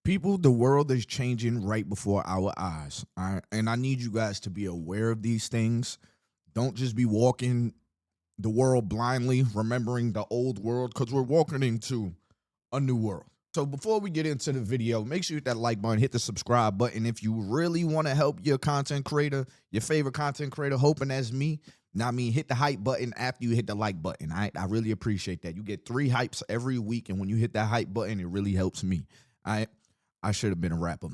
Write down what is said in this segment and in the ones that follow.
People, the world is changing right before our eyes. All right? And I need you guys to be aware of these things. Don't just be walking the world blindly, remembering the old world, because we're walking into a new world. So before we get into the video, make sure you hit that like button, hit the subscribe button. If you really want to help your content creator, your favorite content creator, hoping that's me, now I mean, hit the hype button after you hit the like button. I really appreciate that. You get 3 hypes every week, and when you hit that hype button, it really helps me. I should have been a rapper.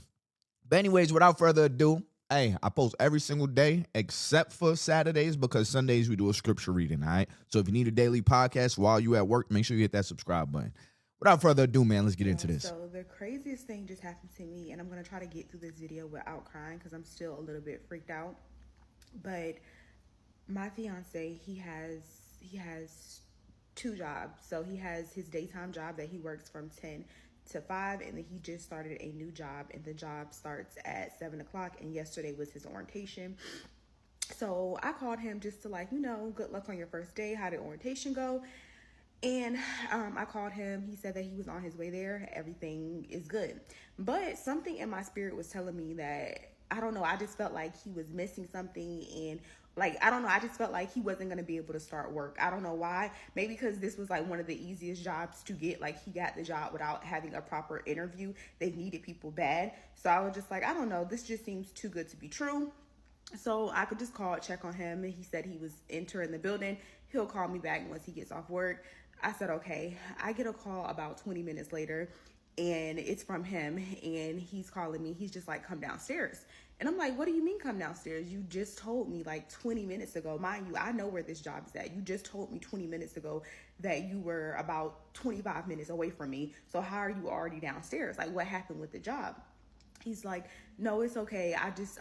But anyways, without further ado, hey, I post every single day except for Saturdays because Sundays we do a scripture reading, all right? So if you need a daily podcast while you at work, make sure you hit that subscribe button. Without further ado, man, let's get into this. So the craziest thing just happened to me, and I'm gonna try to get through this video without crying because I'm still a little bit freaked out. But my fiance, he has 2 jobs. So he has his daytime job that he works from 10 to 5, and then he just started a new job, and the job starts at 7 o'clock. And yesterday was his orientation. So I called him just to, like, good luck on your first day. How did orientation go? And I called him. He said that he was on his way there. Everything is good. But something in my spirit was telling me that, I don't know, I just felt like he was missing something. And, like, I don't know, I just felt like he wasn't going to be able to start work. I don't know why. Maybe because this was, like, one of the easiest jobs to get. Like, he got the job without having a proper interview. They needed people bad. So I was just like, I don't know, this just seems too good to be true. So I could just call, check on him. And he said he was entering the building. He'll call me back once he gets off work. I said, okay. I get a call about 20 minutes later, and it's from him, and he's calling me. He's just like, come downstairs. And I'm like, what do you mean come downstairs? You just told me like 20 minutes ago. Mind you, I know where this job is at. You just told me 20 minutes ago that you were about 25 minutes away from me. So how are you already downstairs? Like, what happened with the job? He's like, no, it's okay. I just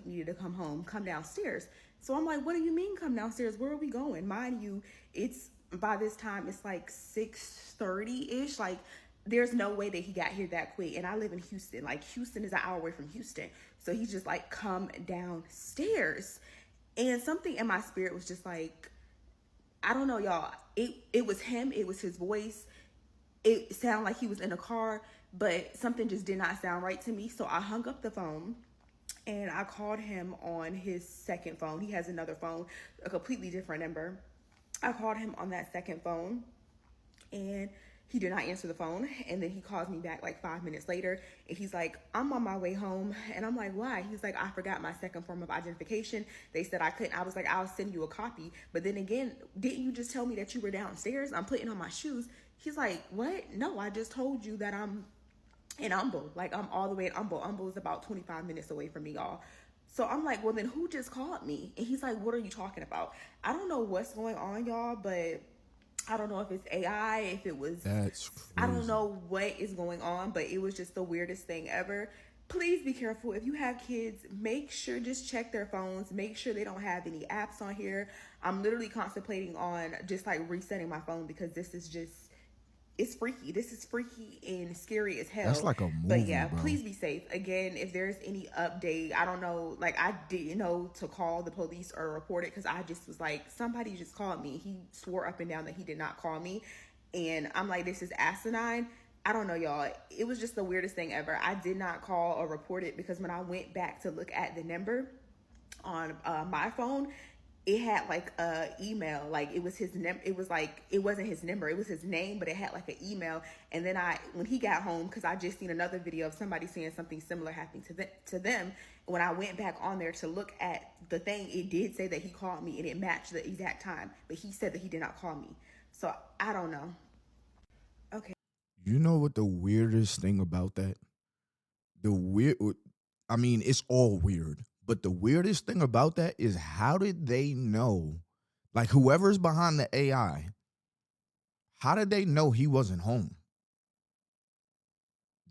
needed to come home. Come downstairs. So I'm like, what do you mean come downstairs? Where are we going? Mind you, it's by this time it's like 6:30-ish. Like, there's no way that he got here that quick. And I live in Houston. Like, Houston is an hour away from Houston. So he's just like, come downstairs. And something in my spirit was just like, I don't know, y'all. It was him. It was his voice. It sounded like he was in a car, but something just did not sound right to me. So I hung up the phone and I called him on his second phone. He has another phone, a completely different number. I called him on that second phone and he did not answer the phone. And then he calls me back like 5 minutes later and he's like, I'm on my way home. And I'm like, why? He's like, I forgot my second form of identification. They said I couldn't. I was like, I'll send you a copy. But then again, didn't you just tell me that you were downstairs? I'm putting on my shoes. He's like, what? No, I just told you that I'm in Humble. Like, I'm all the way in Humble. Humble is about 25 minutes away from me, y'all. So I'm like, well, then who just called me? And he's like, what are you talking about? I don't know what's going on, y'all, but I don't know if it's AI, if it was, That's crazy. I don't know what is going on, but it was just the weirdest thing ever. Please be careful. If you have kids, make sure, just check their phones. Make sure they don't have any apps on here. I'm literally contemplating on just like resetting my phone because this is just, it's freaky. This is freaky and scary as hell. That's like a movie, but yeah, bro. please be safe. Again, if there's any update, I don't know, like, I didn't know to call the police or report it because I just was like, somebody just called me. He swore up and down that he did not call me. And I'm like, this is asinine. I don't know, y'all. It was just the weirdest thing ever. I did not call or report it because when I went back to look at the number on my phone, it had like a email, like it was his it was like, it wasn't his number, it was his name, but it had like an email. And then when he got home, because I just seen another video of somebody saying something similar happening to them, when I went back on there to look at the thing, it did say that he called me and it matched the exact time, but he said that he did not call me. So I don't know. Okay. You know what the weirdest thing about that? I mean, it's all weird, but the weirdest thing about that is how did they know, like whoever's behind the AI, how did they know he wasn't home?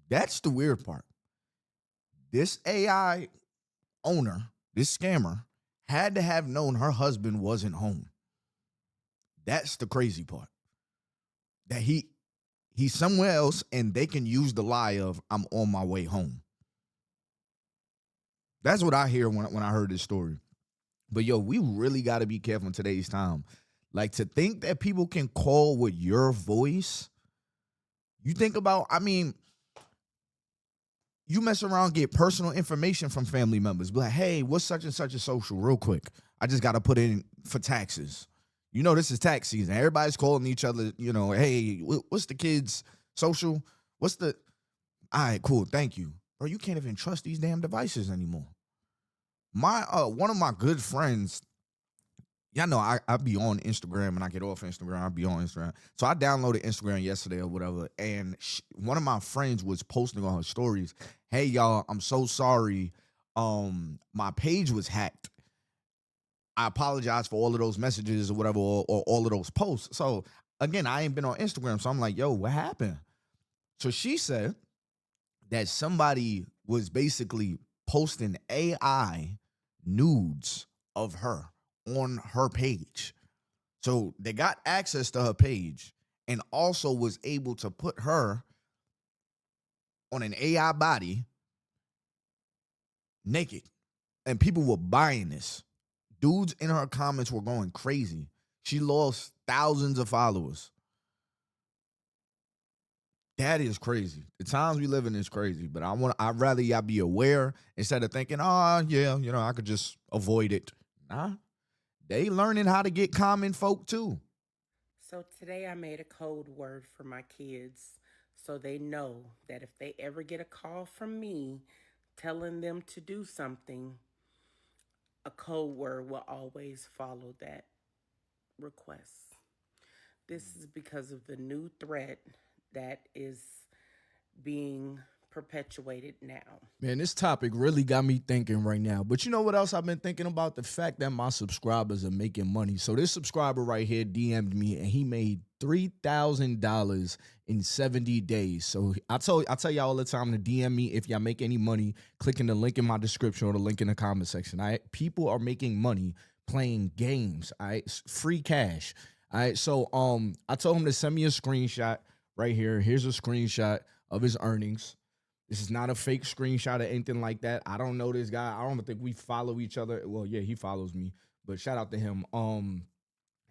That's the weird part. This AI owner, this scammer, had to have known her husband wasn't home. That's the crazy part. That he's somewhere else and they can use the lie of I'm on my way home. That's what I hear when I heard this story. But yo, we really got to be careful in today's time. Like, to think that people can call with your voice. You think about, I mean, You mess around, get personal information from family members. Be like, hey, what's such and such a social real quick? I just got to put in for taxes. You know, this is tax season. Everybody's calling each other, you know, hey, what's the kids' social? What's the, all right, cool, thank you. Bro, you can't even trust these damn devices anymore. My, one of my good friends, y'all know I be on Instagram and I get off Instagram. I be on Instagram. So I downloaded Instagram yesterday or whatever. And one of my friends was posting on her stories, hey, y'all, I'm so sorry. My page was hacked. I apologize for all of those messages or whatever, or all of those posts. So again, I ain't been on Instagram. So I'm like, yo, what happened? So she said that somebody was basically posting AI nudes of her on her page. So they got access to her page and also was able to put her on an AI body naked. And people were buying this. Dudes in her comments were going crazy. She lost thousands of followers. That is crazy. The times we live in is crazy, but I'd rather y'all be aware instead of thinking, oh yeah, you know, I could just avoid it. Nah. They learning how to get common folk too. So today I made a code word for my kids so they know that if they ever get a call from me telling them to do something, a code word will always follow that request. This is because of the new threat that is being perpetuated now. Man, this topic really got me thinking right now. But you know what else I've been thinking about? The fact that my subscribers are making money. So this subscriber right here DM'd me and he made $3,000 in 70 days. So I tell y'all all the time to DM me if y'all make any money, clicking the link in my description or the link in the comment section. All right. People are making money playing games. All right. Free cash. All right. So I told him to send me a screenshot right here. Here's a screenshot of his earnings. This is not a fake screenshot or anything like that. I don't know this guy. I don't think we follow each other. Well, yeah, he follows me, but shout out to him.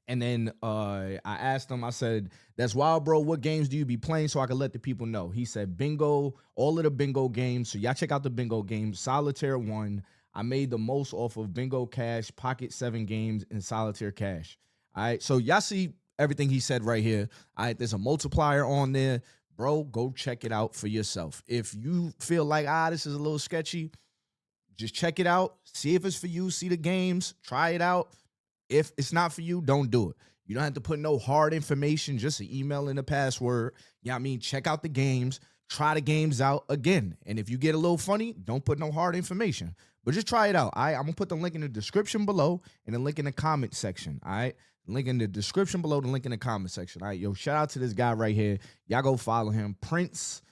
And then I asked him, I said, that's wild, bro. What games do you be playing so I can let the people know? He said, bingo, all of the bingo games. So y'all check out the bingo games. Solitaire 1. I made the most off of bingo cash, pocket 7 games, and solitaire cash. All right. So y'all see everything he said right here. All right. There's a multiplier on there. Bro, go check it out for yourself. If you feel like, this is a little sketchy, just check it out. See if it's for you. See the games. Try it out. If it's not for you, don't do it. You don't have to put no hard information, just an email and a password. You know what I mean? Check out the games. Try the games out again. And if you get a little funny, don't put no hard information. But just try it out. All right? I'm going to put the link in the description below and the link in the comment section. All right? Link in the description below, the link in the comment section. All right, yo, shout out to this guy right here. Y'all go follow him, Prince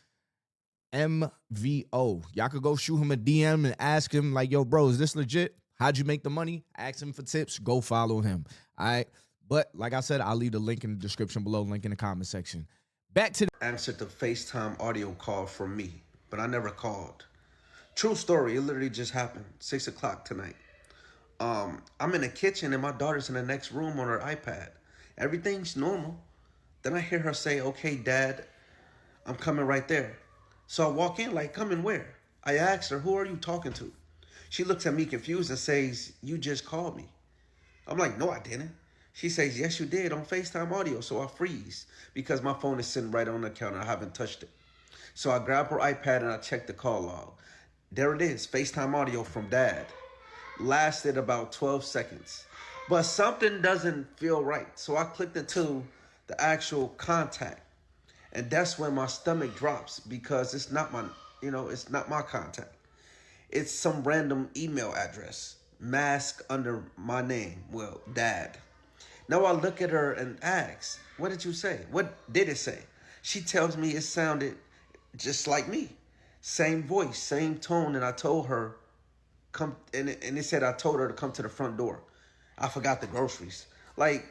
MVO. Y'all could go shoot him a DM and ask him, like, yo, bro, is this legit? How'd you make the money? Ask him for tips. Go follow him. All right. But like I said, I'll leave the link in the description below, link in the comment section. Back to the answered the FaceTime audio call from me, but I never called. True story. It literally just happened. 6 o'clock tonight. I'm in the kitchen and my daughter's in the next room on her iPad. Everything's normal. Then I hear her say, okay, Dad, I'm coming right there. So I walk in like, coming where? I asked her, who are you talking to? She looks at me confused and says, you just called me. I'm like, no, I didn't. She says, yes, you did on FaceTime audio. So I freeze because my phone is sitting right on the counter. I haven't touched it. So I grab her iPad and I check the call log. There it is, FaceTime audio from Dad. Lasted about 12 seconds. But something doesn't feel right. So I clicked into the actual contact. And that's when my stomach drops because it's not my, it's not my contact. It's some random email address, mask under my name. Well, Dad. Now I look at her and ask, what did you say? What did it say? She tells me it sounded just like me. Same voice, same tone. And I told her, come, and it said I told her to come to the front door. I forgot the groceries. Like,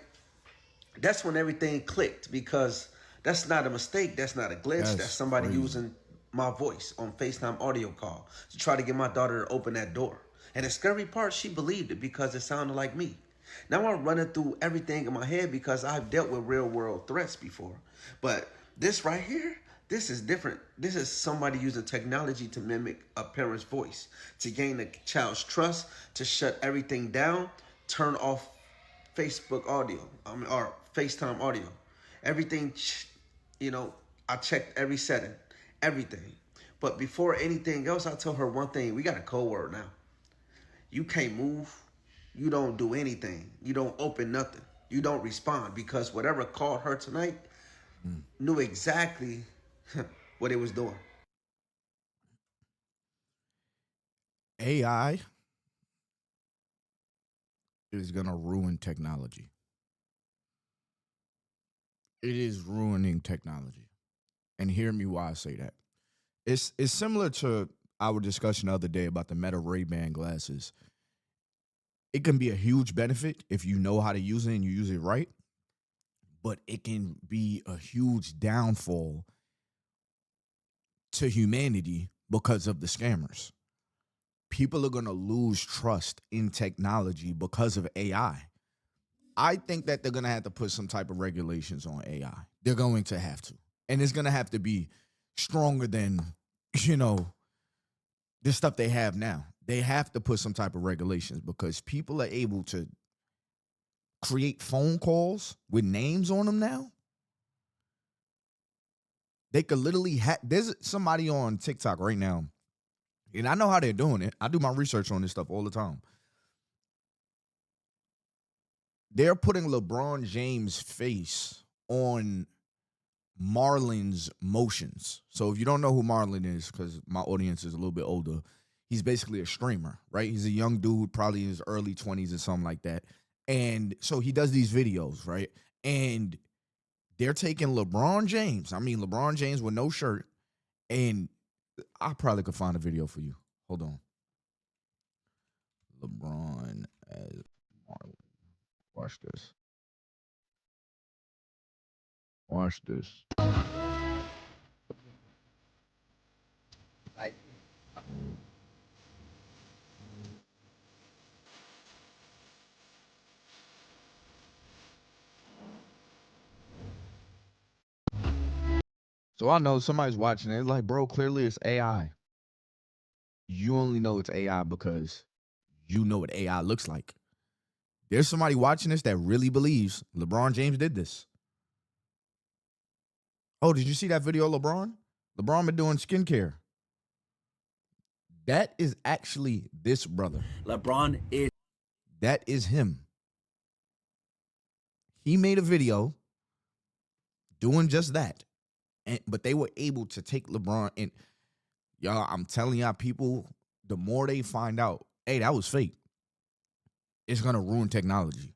that's when everything clicked because that's not a mistake. That's not a glitch. That's somebody using my voice on FaceTime audio call to try to get my daughter to open that door. And the scary part, she believed it because it sounded like me. Now I'm running through everything in my head because I've dealt with real world threats before. But this right here, This is different. This is somebody using technology to mimic a parent's voice, to gain a child's trust, to shut everything down, turn off Facebook audio, or FaceTime audio. Everything, you know, I checked every setting, everything. But before anything else, I told her one thing. We got a code word now. You can't move. You don't do anything. You don't open nothing. You don't respond because whatever called her tonight knew exactly what it was doing. AI is gonna ruin technology. It is ruining technology. And hear me why I say that. It's similar to our discussion the other day about the Meta Ray-Ban glasses. It can be a huge benefit if you know how to use it and you use it right, but it can be a huge downfall to humanity because of the scammers. People are going to lose trust in technology because of AI. I think that they're going to have to put some type of regulations on AI. They're going to have to. And it's going to have to be stronger than, you know, the stuff they have now. They have to put some type of regulations because people are able to create phone calls with names on them now. They could literally there's somebody on TikTok right now, and I know how they're doing it. I do my research on this stuff all the time. They're putting LeBron James' face on Marlon's motions. So if you don't know who Marlon is, because my audience is a little bit older, he's basically a streamer, right? He's a young dude, probably in his early 20s or something like that. And so he does these videos, right? And they're taking LeBron James with no shirt, and I probably could find a video for you. Hold on. LeBron as Marlon. Watch this. Watch this. So I know somebody's watching it. Like, bro, clearly it's AI. You only know it's AI because you know what AI looks like. There's somebody watching this that really believes LeBron James did this. Oh, did you see that video of LeBron? LeBron been doing skincare. That is actually this brother. LeBron is. That is him. He made a video doing just that. But they were able to take LeBron and y'all, I'm telling y'all, people, the more they find out, hey, that was fake, it's gonna ruin technology.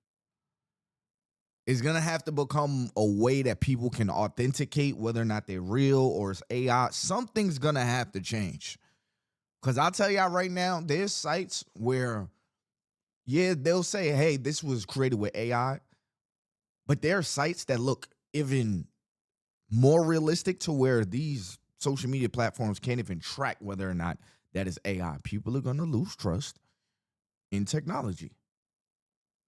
It's gonna have to become a way that people can authenticate whether or not they're real or it's AI. Something's gonna have to change. Cause I'll tell y'all right now, there's sites where, yeah, they'll say, hey, this was created with AI, but there are sites that look even more realistic to where these social media platforms can't even track whether or not that is AI. People are going to lose trust in technology.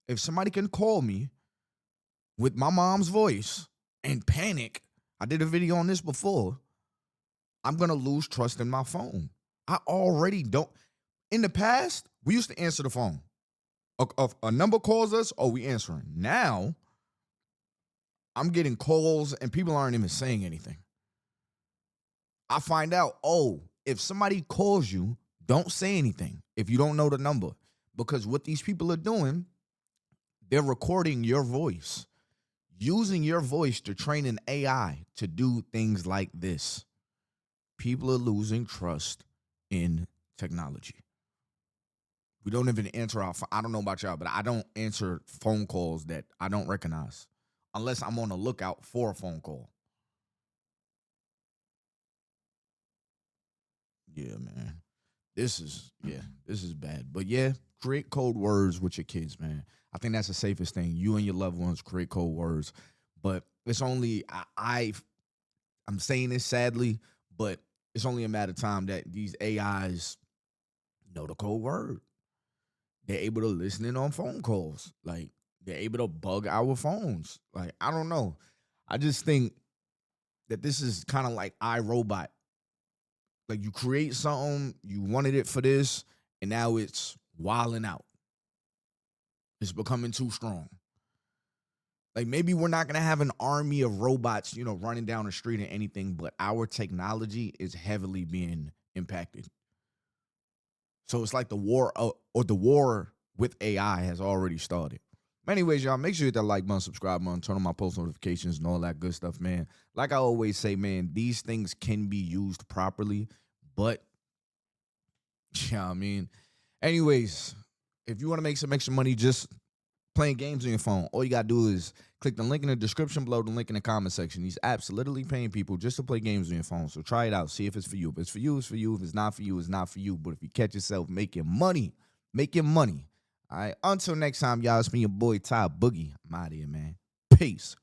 If somebody can call me with my mom's voice and panic, I did a video on this before, I'm going to lose trust in my phone. I already don't. In the past, we used to answer the phone. A number calls us, oh, we answering. Now, I'm getting calls and people aren't even saying anything. I find out, oh, if somebody calls you, don't say anything if you don't know the number. Because what these people are doing, they're recording your voice, using your voice to train an AI to do things like this. People are losing trust in technology. We don't even answer I don't know about y'all, but I don't answer phone calls that I don't recognize unless I'm on the lookout for a phone call. Yeah, man. This is bad. But yeah, create code words with your kids, man. I think that's the safest thing. You and your loved ones create code words. But it's only I'm saying this sadly, but it's only a matter of time that these AIs know the code word. They're able to listen in on phone calls. Like, they're able to bug our phones. Like, I don't know. I just think that this is kind of like iRobot. Like you create something, you wanted it for this, and now it's wilding out. It's becoming too strong. Like maybe we're not gonna have an army of robots, running down the street or anything, but our technology is heavily being impacted. So it's like the war or the war with AI has already started. Anyways, y'all, make sure you hit that like button, subscribe button, turn on my post notifications and all that good stuff, man. Like I always say, man, these things can be used properly, but yeah, I mean, anyways, if you want to make some extra money just playing games on your phone, all you gotta do is click the link in the description below, the link in the comment section. These apps are literally paying people just to play games on your phone. So try it out. See if it's for you. If it's for you, it's for you. If it's not for you, it's not for you. But if you catch yourself making money, make your money. All right. Until next time, y'all, it's been your boy Ty Boogie. I'm out of here, man. Peace.